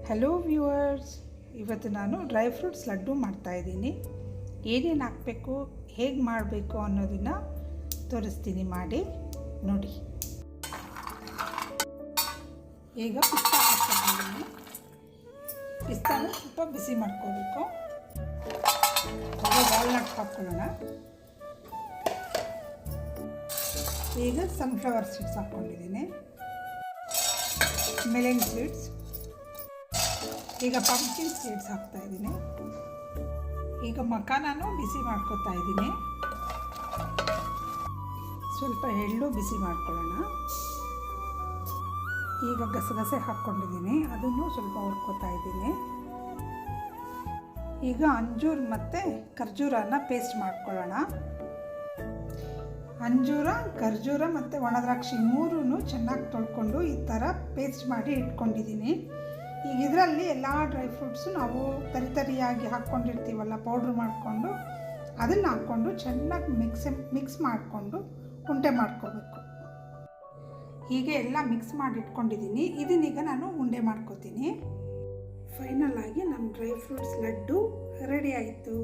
Hello viewers, ಇವತ್ತು ನಾನು dry fruits laddu ಮಾಡ್ತಾಯಿದ್ದೀನಿ. ಏನೇನು ಹಾಕಬೇಕು, ಹೇಗೆ ಮಾಡಬೇಕು ಅನ್ನೋದನ್ನು ತೋರಿಸ್ತೀನಿ, ಮಾಡಿ ನೋಡಿ. ಈಗ ಪಿಸ್ತಾ ಹಾಕ್ಕೊಂಡಿದ್ದೀನಿ. ಪಿಸ್ತಾನ ಸ್ವಲ್ಪ ಬಿಸಿ ಮಾಡ್ಕೋಬೇಕು. ವಾಲ್ನಟ್ ಹಾಕ್ಕೊಳ್ಳೋಣ. ಈಗ ಸನ್ಫ್ಲವರ್ ಸೀಡ್ಸ್ ಹಾಕ್ಕೊಂಡಿದ್ದೀನಿ, ಮೆಲನ್ ಸೀಡ್ಸ್, ಈಗ ಪಂಪ್ಕಿನ್ ಸೀಡ್ಸ್ ಹಾಕ್ತಾಯಿದ್ದೀನಿ. ಈಗ ಮಖಾನೂ ಬಿಸಿ ಮಾಡ್ಕೊತಾ ಇದ್ದೀನಿ. ಸ್ವಲ್ಪ ಎಳ್ಳು ಬಿಸಿ ಮಾಡ್ಕೊಳ್ಳೋಣ. ಈಗ ಗಸಗಸೆ ಹಾಕ್ಕೊಂಡಿದ್ದೀನಿ, ಅದನ್ನು ಸ್ವಲ್ಪ ಹುರ್ಕೋತಾ ಇದ್ದೀನಿ. ಈಗ ಅಂಜೂರ ಮತ್ತು ಖರ್ಜೂರನ ಪೇಸ್ಟ್ ಮಾಡ್ಕೊಳ್ಳೋಣ. ಅಂಜೂರ, ಖರ್ಜೂರ ಮತ್ತು ಒಣದ್ರಾಕ್ಷಿ ಮೂರೂ ಚೆನ್ನಾಗಿ ತೊಳ್ಕೊಂಡು ಈ ಥರ ಪೇಸ್ಟ್ ಮಾಡಿ ಇಟ್ಕೊಂಡಿದ್ದೀನಿ. ಈಗ ಇದರಲ್ಲಿ ಎಲ್ಲ ಡ್ರೈ ಫ್ರೂಟ್ಸು ನಾವು ತರಿಯಾಗಿ ಹಾಕ್ಕೊಂಡಿರ್ತೀವಲ್ಲ, ಪೌಡ್ರ್ ಮಾಡಿಕೊಂಡು ಅದನ್ನು ಹಾಕ್ಕೊಂಡು ಚೆನ್ನಾಗಿ ಮಿಕ್ಸ್ ಮಾಡಿಕೊಂಡು ಉಂಡೆ ಮಾಡ್ಕೋಬೇಕು. ಹೀಗೆ ಎಲ್ಲ ಮಿಕ್ಸ್ ಮಾಡಿ ಇಟ್ಕೊಂಡಿದ್ದೀನಿ. ಇದನ್ನೀಗ ನಾನು ಉಂಡೆ ಮಾಡ್ಕೋತೀನಿ. ಫೈನಲ್ ಆಗಿ ನಮ್ಮ ಡ್ರೈ ಫ್ರೂಟ್ಸ್ ಲಡ್ಡು ರೆಡಿ ಆಯಿತು.